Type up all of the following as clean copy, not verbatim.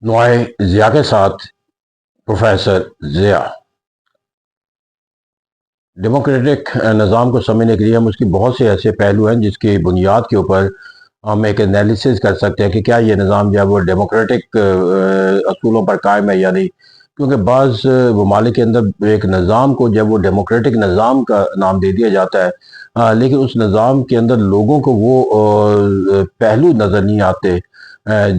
نوائے ضیاء کے ساتھ professor Zia democratic نظام کو سمجھنے کے لیے ہم اس کی بہت سے ایسے پہلو ہیں جس کی بنیاد کے اوپر ہم ایک انالیسس کر سکتے ہیں کہ کیا یہ نظام جو ہے وہ ڈیموکریٹک اصولوں پر قائم ہے یا نہیں، کیونکہ بعض ممالک کے اندر ایک نظام کو جب وہ ڈیموکریٹک نظام کا نام دے دیا جاتا ہے، لیکن اس نظام کے اندر لوگوں کو وہ پہلو نظر نہیں آتے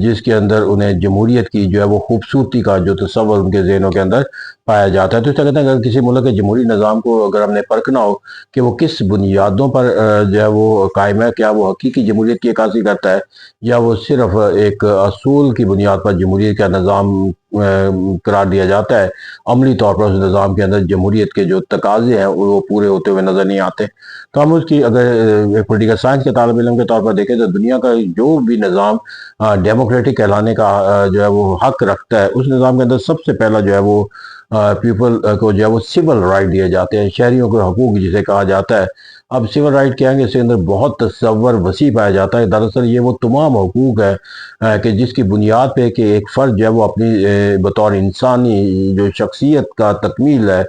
جس کے اندر انہیں جمہوریت کی جو ہے وہ خوبصورتی کا جو تصور ان کے ذہنوں کے اندر پایا جاتا ہے۔ تو اس طرح کہتے ہیں اگر کسی ملک کے جمہوری نظام کو اگر ہم نے پرکھنا ہو کہ وہ کس بنیادوں پر جو ہے وہ قائم ہے، کیا وہ حقیقی جمہوریت کی عکاسی کرتا ہے یا وہ صرف ایک اصول کی بنیاد پر جمہوریت کا نظام قرار دیا جاتا ہے، عملی طور پر اس نظام کے اندر جمہوریت کے جو تقاضے ہیں وہ پورے ہوتے ہوئے نظر نہیں آتے۔ تو ہم اس کی اگر ایک پولیٹیکل سائنس کے طالب علم کے طور پر دیکھیں تو دنیا کا جو بھی نظام ڈیموکریٹک کہلانے کا جو ہے وہ حق رکھتا ہے، اس نظام کے اندر سب سے پہلا جو ہے وہ پیپل کو جو ہے وہ سول رائٹ دیے جاتے ہیں، شہریوں کے حقوق جسے کہا جاتا ہے۔ اب سول رائٹ کہیں گے اس کے اندر بہت تصور وسیع پایا جاتا ہے۔ دراصل یہ وہ تمام حقوق ہے کہ جس کی بنیاد پہ کہ ایک فرد جو ہے وہ اپنی بطور انسانی جو شخصیت کا تکمیل ہے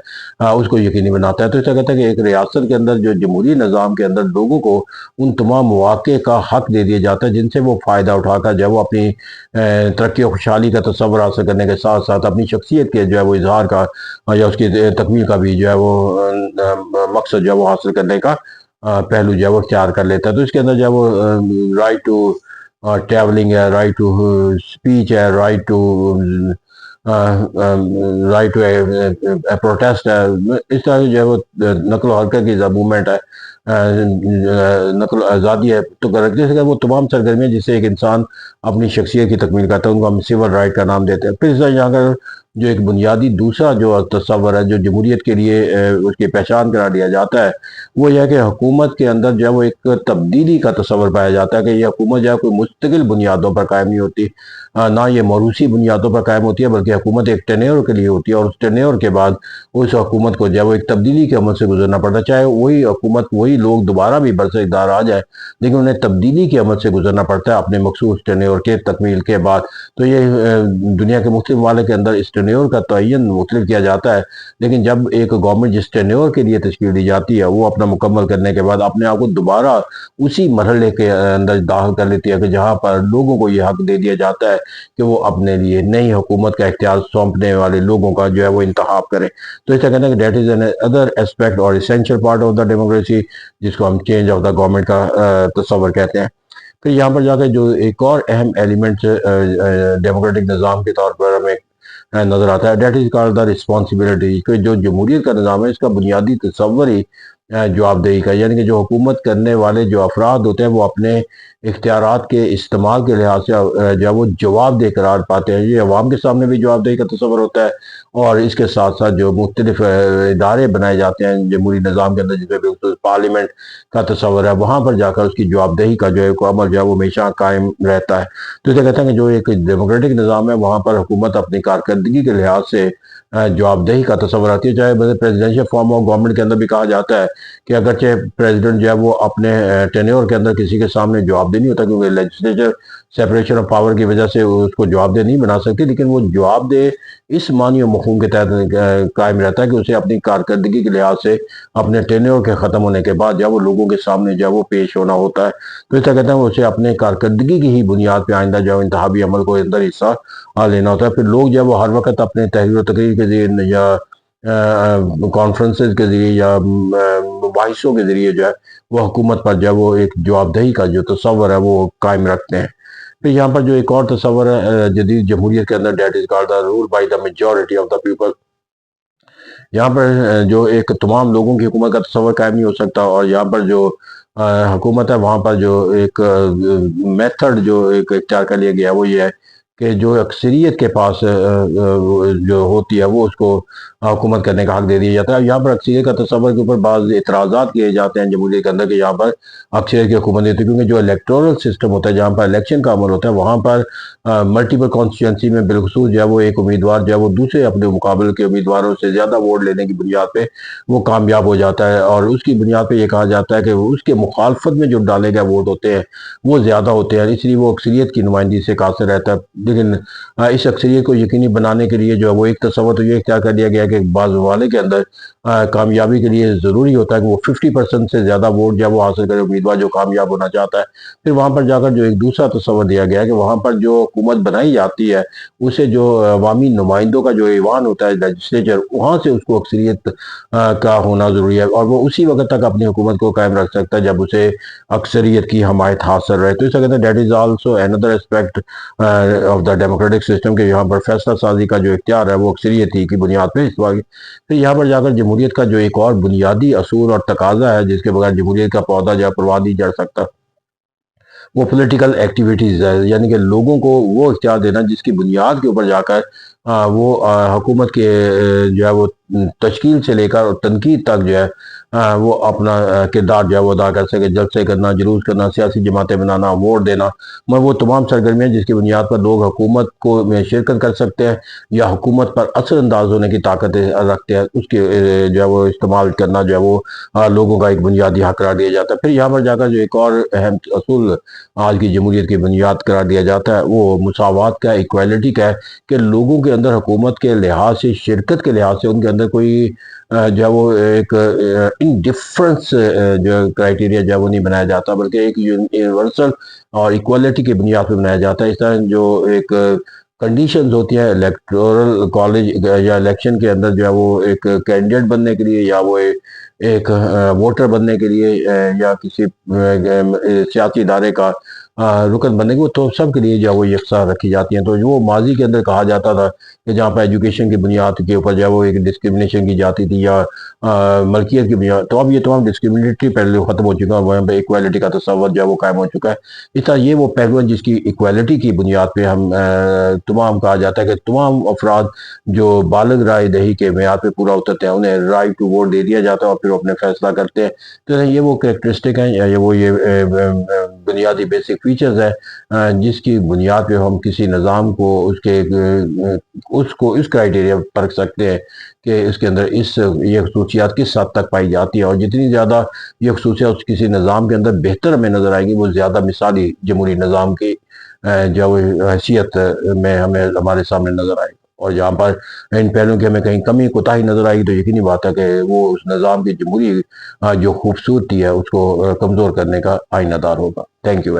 اس کو یقینی بناتا ہے۔ تو اس طرح کہتا ہے کہ ایک ریاست کے اندر جو جمہوری نظام کے اندر لوگوں کو ان تمام مواقع کا حق دے دیا جاتا ہے جن سے وہ فائدہ اٹھا کر جو ہے وہ اپنی ترقی و خوشحالی کا تصور حاصل کرنے کے ساتھ ساتھ اپنی شخصیت کے جو ہے وہ اظہار کا یا اس کی تکمیل کا بھی جو ہے وہ مقصد جو ہے وہ حاصل کرنے کا پہلو جو ہے وہ اختیار کر لیتا ہے۔ تو اس کے اندر جو ہے وہ رائٹ ٹو ٹریولنگ ہے، رائٹ ٹو اسپیچ ہے، رائٹ ٹو پروٹیسٹ ہے، اس طرح جو ہے وہ نقل و حرکت کی موومنٹ ہے، نقل آزادی ہے، تو جیسے وہ تمام سرگرمیاں جس سے ایک انسان اپنی شخصیت کی تکمیل کرتا ہے ان کو ہم سول رائٹ کا نام دیتے ہیں۔ پھر یہاں کا جو ایک بنیادی دوسرا جو تصور ہے جو جمہوریت کے لیے اس کی پہچان قرار دیا جاتا ہے وہ یہ ہے کہ حکومت کے اندر جو ہے وہ ایک تبدیلی کا تصور پایا جاتا ہے کہ یہ حکومت جو ہے کوئی مستقل بنیادوں پر قائم نہیں ہوتی، نہ یہ موروثی بنیادوں پر قائم ہوتی ہے، بلکہ حکومت ایک ٹینیور کے لیے ہوتی ہے اور اس ٹینیور کے بعد اس حکومت کو جو ہے وہ ایک تبدیلی کے عمل سے گزرنا پڑتا ہے، چاہے وہی حکومت وہی لوگ دوبارہ بھی برسر اقتدار آ جائے لیکن انہیں تبدیلی کے عمل سے گزرنا پڑتا ہے اپنے مخصوص ٹینیور کے تکمیل کے بعد۔ تو یہ دنیا کے مختلف ممالک کے اندر اس ٹینیور کا تعین مختلف کیا جاتا ہے، لیکن جب ایک گورنمنٹ جس ٹینیور کے لیے تشکیل دی جاتی ہے وہ اپنا مکمل کرنے کے بعد اپنے آپ کو دوبارہ اسی مرحلے کے اندر داخل کر لیتی ہے کہ جہاں پر لوگوں کو یہ حق دے دیا جاتا ہے کہ وہ اپنے لیے نئی حکومت کا اختیار سونپنے والے لوگوں کا جو ہے وہ انتخاب کریں۔ تو اس طرح کہتے ہیں کہ that is another aspect اور essential part of the democracy, جس کو ہم چینج آف دا گورنمنٹ کا تصور کہتے ہیں۔ پھر یہاں پر جا کے جو ایک اور اہم ایلیمنٹ ڈیموکریٹک نظام کے طور پر ہمیں نظر آتا ہے that is called the responsibility, کہ جو جمہوریت کا نظام ہے اس کا بنیادی تصور ہی جواب دہی کا، یعنی کہ جو حکومت کرنے والے جو افراد ہوتے ہیں وہ اپنے اختیارات کے استعمال کے لحاظ سے جو ہے وہ جواب دہ قرار پاتے ہیں۔ یہ عوام کے سامنے بھی جواب دہی کا تصور ہوتا ہے اور اس کے ساتھ ساتھ جو مختلف ادارے بنائے جاتے ہیں جمہوری نظام کے اندر جس میں پارلیمنٹ کا تصور ہے وہاں پر جا کر اس کی جواب دہی کا جو ہے عمل جو ہے وہ ہمیشہ قائم رہتا ہے۔ تو اسے کہتے ہیں کہ جو ایک ڈیموکریٹک نظام ہے وہاں پر حکومت اپنی کارکردگی کے لحاظ سے جواب دہی کا تصور آتی ہے، چاہے پریزیڈنشل فارم آف گورنمنٹ کے اندر بھی کہا جاتا ہے کہ اگرچہ پریزیڈنٹ جو ہے وہ اپنے ٹینیور کے اندر کسی کے سامنے جواب دہ نہیں ہوتا کیونکہ لیجسلیچر سیپریشن آف پاور کی وجہ سے اس کو جواب دہ نہیں بنا سکتی، لیکن وہ جواب دہ اس معنی و مفہوم کے تحت قائم رہتا ہے کہ اسے اپنی کارکردگی کے لحاظ سے اپنے ٹینیور کے ختم ہونے کے بعد جب وہ لوگوں کے سامنے جو ہے وہ پیش ہونا ہوتا ہے۔ تو اس طرح کہتے ہیں وہ اسے اپنے کارکردگی کی ہی بنیاد پہ آئندہ جو انتخابی عمل کو اندر حصہ لینا ہوتا ہے۔ پھر لوگ جو ہے وہ ہر وقت اپنے تحریر و تقریر کے ذریعے یا کانفرنسز کے ذریعے یا مباحثوں کے ذریعے جو ہے وہ حکومت پر جو ہے وہ ایک جواب دہی کا جو تصور ہے وہ قائم رکھتے ہیں۔ پھر یہاں پر جو ایک اور تصور ہے جدید جمہوریت کے اندر that is called the rule by the majority of the people, یہاں پر جو ایک تمام لوگوں کی حکومت کا تصور قائم نہیں ہو سکتا اور یہاں پر جو حکومت ہے وہاں پر جو ایک میتھڈ جو ایک اختیار کر لیا گیا ہے وہ یہ ہے کہ جو اکثریت کے پاس جو ہوتی ہے وہ اس کو حکومت کرنے کا حق دے دیا جاتا ہے۔ یہاں پر اکثریت کا تصور کے اوپر بعض اعتراضات کیے جاتے ہیں جمہوریت کے اندر کہ یہاں پر اکثریت کی حکومت دیتی ہے کیونکہ جو الیکٹورل سسٹم ہوتا ہے جہاں پر الیکشن کا عمل ہوتا ہے وہاں پر ملٹیپل کانسٹیچوئنسی میں بالخصوص جو ہے وہ ایک امیدوار جو ہے وہ دوسرے اپنے مقابل کے امیدواروں سے زیادہ ووٹ لینے کی بنیاد پہ وہ کامیاب ہو جاتا ہے اور اس کی بنیاد پہ یہ کہا جاتا ہے کہ اس کے مخالفت میں جو ڈالے گئے ووٹ ہوتے ہیں وہ زیادہ ہوتے ہیں، اس لیے وہ اکثریت کی نمائندگی سے قاصر رہتا ہے۔ لیکن اس اکثریت کو یقینی بنانے کے لیے جو ہے وہ ایک تصور تو یہ اختیار کر لیا گیا کہ بعض ممالک کے اندر کامیابی کے لیے ضروری ہوتا ہے کہ وہ 50% سے زیادہ ووٹ جو ہے وہ حاصل کرے امیدوار جو کامیاب ہونا چاہتا ہے. پھر وہاں پر جا کر جو ایک دوسرا تصور دیا گیا ہے کہ وہاں پر جو حکومت بنائی جاتی ہے اسے جو عوامی نمائندوں کا جو ایوان ہوتا ہے لیجسلیچر، وہاں سے اس کو اکثریت کا ہونا ضروری ہے، اور وہ اسی وقت تک اپنی حکومت کو قائم رکھ سکتا ہے جب اسے اکثریت کی حمایت حاصل رہے. تو اس کہتے ہیں that is also another aspect of the democratic system کہ یہاں پر فیصلہ سازی کا جو اختیار ہے وہ اکثریت ہی کی بنیاد پہ استعمال کی. پھر یہاں پر جا کر جمہوریت کا جو ایک اور بنیادی اصول اور تقاضا ہے جس کے بغیر جمہوریت کا پودا جو ہے پرواہ نہیں جڑ سکتا، وہ پولیٹیکل ایکٹیویٹیز ہے، یعنی کہ لوگوں کو وہ اختیار دینا جس کی بنیاد کے اوپر جا کر وہ حکومت کے جو ہے وہ تشکیل سے لے کر اور تنقید تک جو ہے وہ اپنا کردار جو ہے وہ ادا کر سکے. جلسے کرنا، جلوس کرنا، سیاسی جماعتیں بنانا، ووٹ دینا، مگر وہ تمام سرگرمیاں جس کی بنیاد پر لوگ حکومت کو میں شرکت کر سکتے ہیں یا حکومت پر اثر انداز ہونے کی طاقت رکھتے ہیں، اس کے جو ہے وہ استعمال کرنا جو ہے وہ لوگوں کا ایک بنیادی حق قرار دیا جاتا ہے. پھر یہاں پر جا کر جو ایک اور اہم اصول آج کی جمہوریت کی بنیاد قرار دیا جاتا ہے وہ مساوات کا، ایکویلٹی کا ہے، کہ لوگوں کے اندر حکومت کے لحاظ سے، شرکت کے لحاظ سے ان کے اندر کوئی جو ہے وہ ایک انڈیفرنس جو کرائٹیریا جو ہے وہ نہیں بنایا جاتا، بلکہ ایک یونیورسل اور ایکوالٹی کی بنیاد پہ بنایا جاتا ہے. اس طرح جو ایک کنڈیشنز ہوتی ہیں الیکٹورل کالج یا الیکشن کے اندر جو ہے وہ ایک کینڈیڈیٹ بننے کے لیے یا وہ ایک ووٹر بننے کے لیے یا کسی سیاسی ادارے کا رکن بننے کے، وہ تو سب کے لیے جو ہے وہ یکساں رکھی جاتی ہیں. تو وہ ماضی کے اندر کہا جاتا تھا کہ جہاں پر ایجوکیشن کی بنیاد کے اوپر جو ہے وہ ایک ڈسکرمنیشن کی جاتی تھی یا ملکیت کی بنیاد، تو اب یہ تمام ڈسکرمنیٹری پہلو ختم ہو چکا ہے، وہاں پہ ایکویلٹی کا تصور جو ہے وہ قائم ہو چکا ہے. اس طرح یہ وہ پہلو ہیں جس کی ایکویلٹی کی بنیاد پہ ہم تمام کہا جاتا ہے کہ تمام افراد جو بالغ رائے دہی کے معیار پہ پورا اترتے ہیں انہیں رائٹ ٹو ووٹ دے دیا جاتا ہے اور پھر وہ اپنے فیصلہ کرتے ہیں. تو یہ وہ کریکٹرسٹک ہیں یا یہ بنیادی بیسک فیچرز ہیں جس کی بنیاد پہ ہم کسی نظام کو اس کرائٹیریا پرکھ سکتے ہیں کہ اس کے اندر یہ خصوصیات کس حد تک پائی جاتی ہے، اور جتنی زیادہ یہ خصوصیات کسی نظام کے اندر بہتر ہمیں نظر آئے گی وہ زیادہ مثالی جمہوری نظام کی جو حیثیت میں ہمیں ہمارے سامنے نظر آئے گی. اور جہاں پر ان پہلوؤں کی ہمیں کہیں کمی کوتاہی نظر آئی تو یقینی بات ہے کہ وہ اس نظام کی جمہوری جو خوبصورتی ہے اس کو کمزور کرنے کا آئینہ دار ہوگا. Thank you very